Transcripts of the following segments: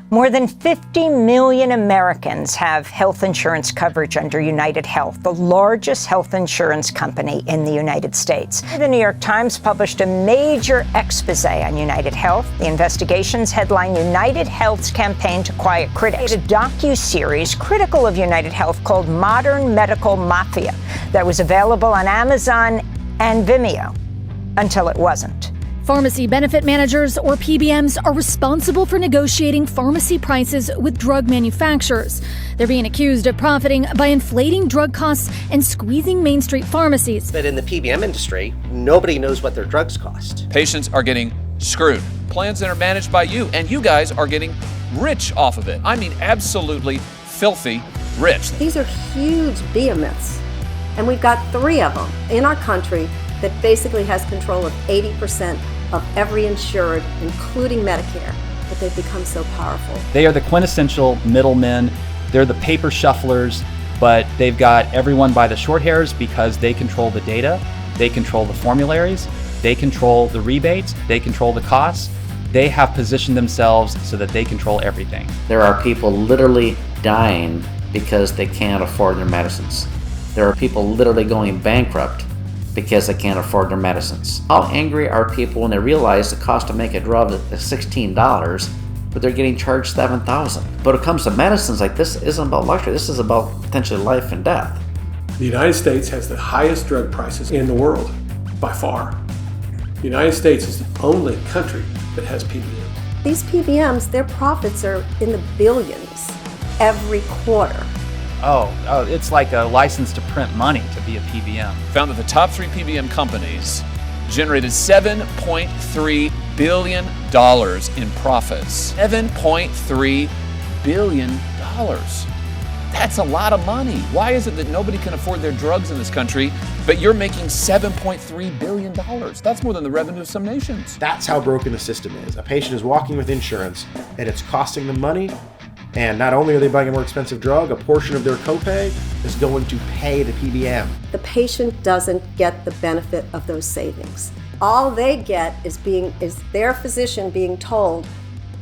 More than 50 million Americans have health insurance coverage under United Health, the largest health insurance company in the United States. The New York Times published a major expose on United Health. The investigations headline United Health's campaign to quiet critics. A docu-series critical of United Health called Modern Medical Mafia that was available on Amazon and Vimeo until it wasn't. Pharmacy benefit managers, or PBMs, are responsible for negotiating pharmacy prices with drug manufacturers. They're being accused of profiting by inflating drug costs and squeezing Main Street pharmacies. But in the PBM industry, nobody knows what their drugs cost. Patients are getting screwed. Plans that are managed by you, and you guys are getting rich off of it. I mean, absolutely filthy rich. These are huge behemoths, and we've got 3 of them in our country that basically has control of 80% of every insured, including Medicare, but they've become so powerful. They are the quintessential middlemen. They're the paper shufflers, but they've got everyone by the short hairs because they control the data, they control the formularies, they control the rebates, they control the costs. They have positioned themselves so that they control everything. There are people literally dying because they can't afford their medicines. There are people literally going bankrupt because they can't afford their medicines. How angry are people when they realize the cost to make a drug is $16, but they're getting charged $7,000? But when it comes to medicines, like, this isn't about luxury, this is about potentially life and death. The United States has the highest drug prices in the world, by far. The United States is the only country that has PBMs. These PBMs, their profits are in the billions every quarter. Oh, it's like a license to print money to be a PBM. Found that the top 3 PBM companies generated $7.3 billion in profits. $7.3 billion. That's a lot of money. Why is it that nobody can afford their drugs in this country, but you're making $7.3 billion? That's more than the revenue of some nations. That's how broken the system is. A patient is walking with insurance, and it's costing them money. And not only are they buying a more expensive drug, a portion of their copay is going to pay the PBM. The patient doesn't get the benefit of those savings. All they get is their physician being told,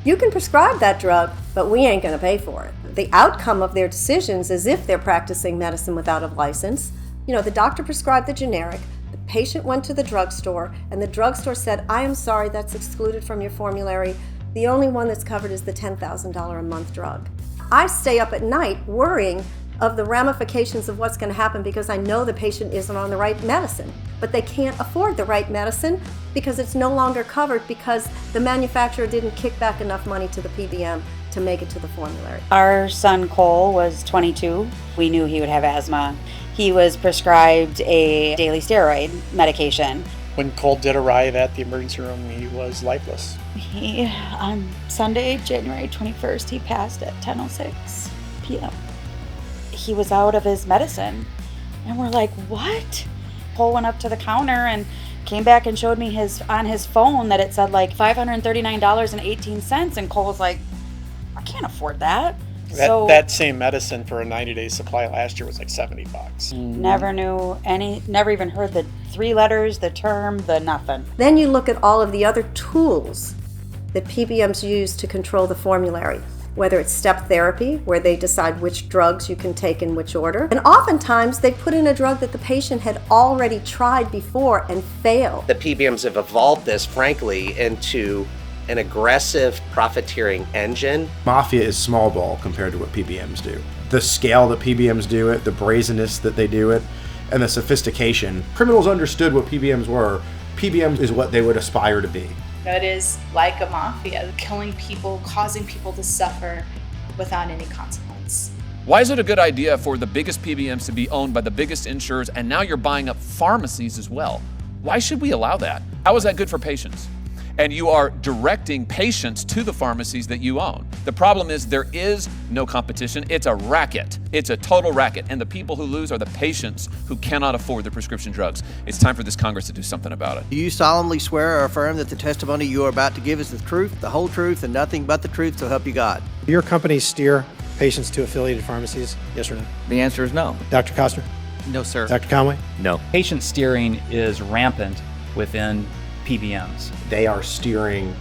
you can prescribe that drug, but we ain't going to pay for it. The outcome of their decisions is if they're practicing medicine without a license. You know, the doctor prescribed the generic, the patient went to the drugstore, and the drugstore said, I am sorry, that's excluded from your formulary. The only one that's covered is the $10,000 a month drug. I stay up at night worrying of the ramifications of what's going to happen because I know the patient isn't on the right medicine, but they can't afford the right medicine because it's no longer covered because the manufacturer didn't kick back enough money to the PBM to make it to the formulary. Our son Cole was 22. We knew he would have asthma. He was prescribed a daily steroid medication. When Cole did arrive at the emergency room, he was lifeless. On Sunday, January 21st, he passed at 10:06 p.m. He was out of his medicine. And we're like, what? Cole went up to the counter and came back and showed me on his phone that it said like $539.18. And Cole was like, I can't afford that. That same medicine for a 90-day supply last year was like $70. Never even heard the 3 letters, the term, the nothing. Then you look at all of the other tools that PBMs use to control the formulary, whether it's step therapy, where they decide which drugs you can take in which order. And oftentimes they put in a drug that the patient had already tried before and failed. The PBMs have evolved this, frankly, into an aggressive profiteering engine. Mafia is small ball compared to what PBMs do. The scale that PBMs do it, the brazenness that they do it, and the sophistication. Criminals understood what PBMs were. PBMs is what they would aspire to be. It is like a mafia, killing people, causing people to suffer without any consequence. Why is it a good idea for the biggest PBMs to be owned by the biggest insurers, and now you're buying up pharmacies as well? Why should we allow that? How is that good for patients? And you are directing patients to the pharmacies that you own. The problem is there is no competition. It's a racket. It's a total racket. And the people who lose are the patients who cannot afford their prescription drugs. It's time for this Congress to do something about it. Do you solemnly swear or affirm that the testimony you are about to give is the truth, the whole truth, and nothing but the truth, so help you God? Do your companies steer patients to affiliated pharmacies, yes or no? The answer is no. Dr. Costner? No, sir. Dr. Conway? No. Patient steering is rampant within PBMs. They are steering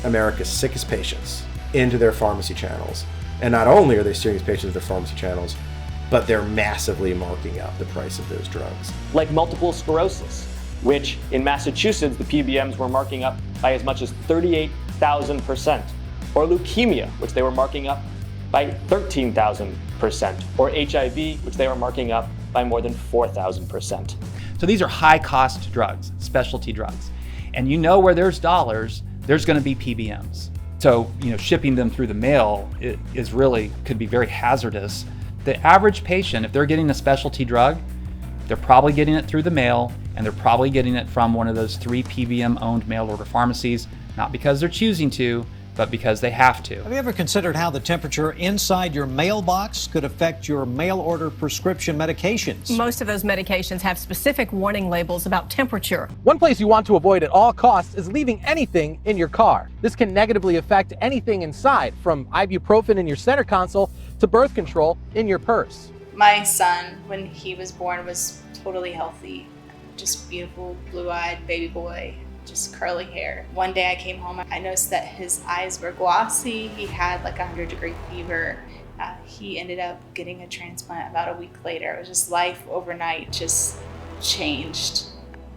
America's sickest patients into their pharmacy channels. And not only are they steering these patients to their pharmacy channels, but they're massively marking up the price of those drugs. Like multiple sclerosis, which in Massachusetts, the PBMs were marking up by as much as 38,000%. Or leukemia, which they were marking up by 13,000%. Or HIV, which they were marking up by more than 4,000%. So these are high-cost drugs, specialty drugs. And you know where there's dollars, there's going to be PBMs. So, shipping them through the mail is really could be very hazardous. The average patient, if they're getting a specialty drug, they're probably getting it through the mail, and they're probably getting it from one of those 3 PBM-owned mail-order pharmacies, not because they're choosing to, but because they have to. Have you ever considered how the temperature inside your mailbox could affect your mail-order prescription medications? Most of those medications have specific warning labels about temperature. One place you want to avoid at all costs is leaving anything in your car. This can negatively affect anything inside, from ibuprofen in your center console to birth control in your purse. My son, when he was born, was totally healthy. Just beautiful, blue-eyed baby boy. Just curly hair. One day I came home, I noticed that his eyes were glossy. He had like 100-degree fever. He ended up getting a transplant about a week later. It was just life overnight just changed.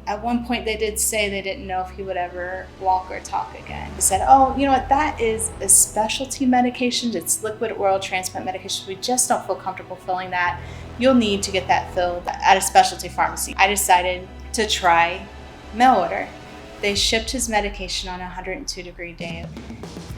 At one point they did say they didn't know if he would ever walk or talk again. He said, oh, you know what, that is a specialty medication. It's liquid oral transplant medication. We just don't feel comfortable filling that. You'll need to get that filled at a specialty pharmacy. I decided to try mail order. They shipped his medication on a 102-degree day.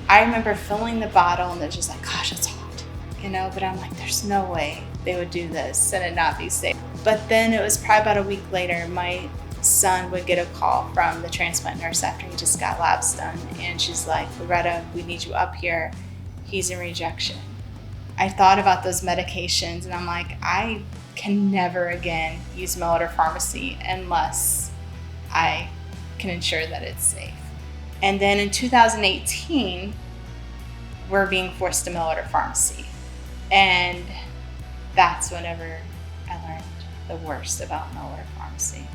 I remember filling the bottle and they're just like, gosh, it's hot, but I'm like, there's no way they would do this and it not be safe. But then it was probably about a week later, my son would get a call from the transplant nurse after he just got labs done. And she's like, Loretta, we need you up here. He's in rejection. I thought about those medications and I'm like, I can never again use mail order pharmacy unless I can ensure that it's safe. And then in 2018, we're being forced to mail order pharmacy. And that's whenever I learned the worst about mail order pharmacy.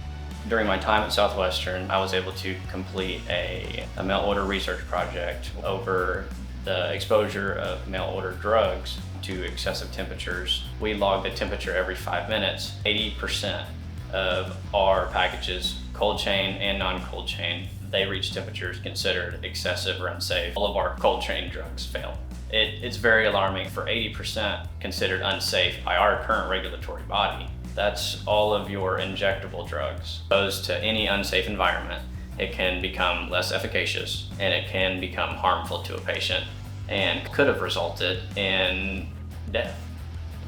During my time at Southwestern, I was able to complete a mail order research project over the exposure of mail order drugs to excessive temperatures. We logged the temperature every 5 minutes. 80% of our packages, cold chain and non-cold chain, they reach temperatures considered excessive or unsafe. All of our cold chain drugs fail. It's very alarming. For 80% considered unsafe by our current regulatory body, that's all of your injectable drugs. Exposed to any unsafe environment, it can become less efficacious and it can become harmful to a patient and could have resulted in death.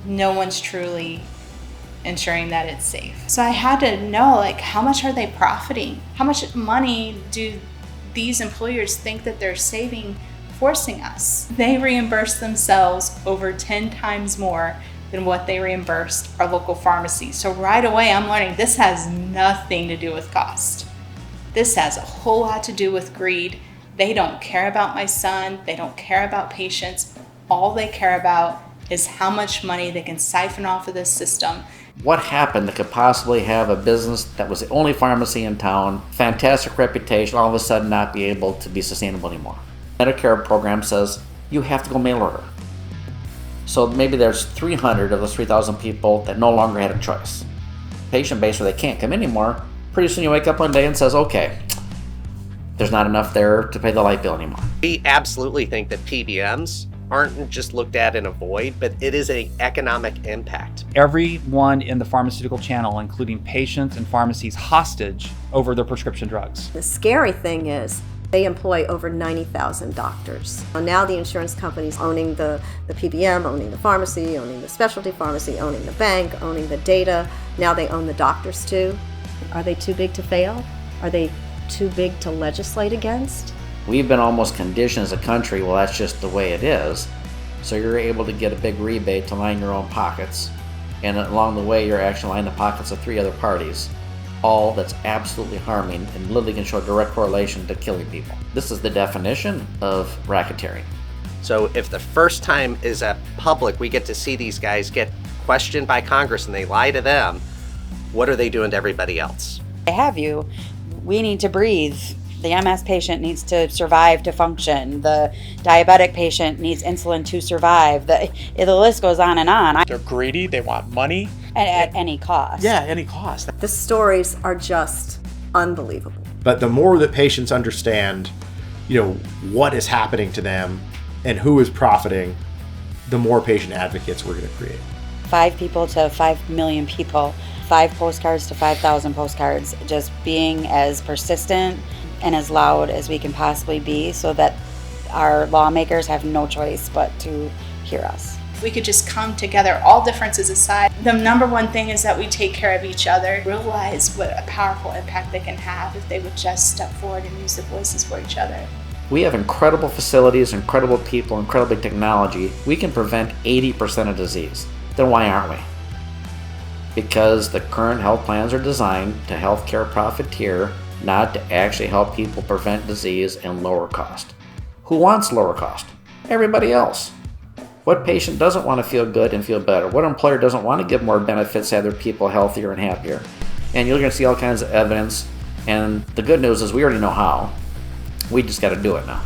No one's truly ensuring that it's safe. So I had to know, how much are they profiting? How much money do these employers think that they're saving forcing us? They reimburse themselves over 10 times more than what they reimbursed our local pharmacy. So right away I'm learning this has nothing to do with cost. This has a whole lot to do with greed. They don't care about my son. They don't care about patients. All they care about is how much money they can siphon off of this system. What happened that could possibly have a business that was the only pharmacy in town, fantastic reputation, all of a sudden not be able to be sustainable anymore? Medicare program says you have to go mail order. So maybe there's 300 of those 3,000 people that no longer had a choice. Patient base where they can't come anymore, pretty soon you wake up one day and says, okay, there's not enough there to pay the light bill anymore. We absolutely think that PBMs aren't just looked at in a void, but it is an economic impact. Everyone in the pharmaceutical channel, including patients and pharmacies, hostage over their prescription drugs. The scary thing is they employ over 90,000 doctors. Now the insurance companies owning the PBM, owning the pharmacy, owning the specialty pharmacy, owning the bank, owning the data. Now they own the doctors too. Are they too big to fail? Are they too big to legislate against? We've been almost conditioned as a country, well, that's just the way it is. So you're able to get a big rebate to line your own pockets. And along the way, you're actually lining the pockets of 3 other parties. All that's absolutely harming and literally can show a direct correlation to killing people. This is the definition of racketeering. So if the first time is at public, we get to see these guys get questioned by Congress and they lie to them, what are they doing to everybody else? They have you. We need to breathe. The MS patient needs to survive to function. The diabetic patient needs insulin to survive. The list goes on and on. They're greedy, they want money. At any cost. Yeah, any cost. The stories are just unbelievable. But the more that patients understand, what is happening to them and who is profiting, the more patient advocates we're going to create. 5 people to 5 million people, 5 postcards to 5,000 postcards, just being as persistent and as loud as we can possibly be so that our lawmakers have no choice but to hear us. If we could just come together, all differences aside, the number one thing is that we take care of each other, realize what a powerful impact they can have if they would just step forward and use their voices for each other. We have incredible facilities, incredible people, incredible technology. We can prevent 80% of disease. Then why aren't we? Because the current health plans are designed to healthcare profiteer, not to actually help people prevent disease and lower cost. Who wants lower cost? Everybody else. What patient doesn't want to feel good and feel better? What employer doesn't want to give more benefits, have their people healthier and happier? And you're going to see all kinds of evidence. And the good news is we already know how. We just got to do it now.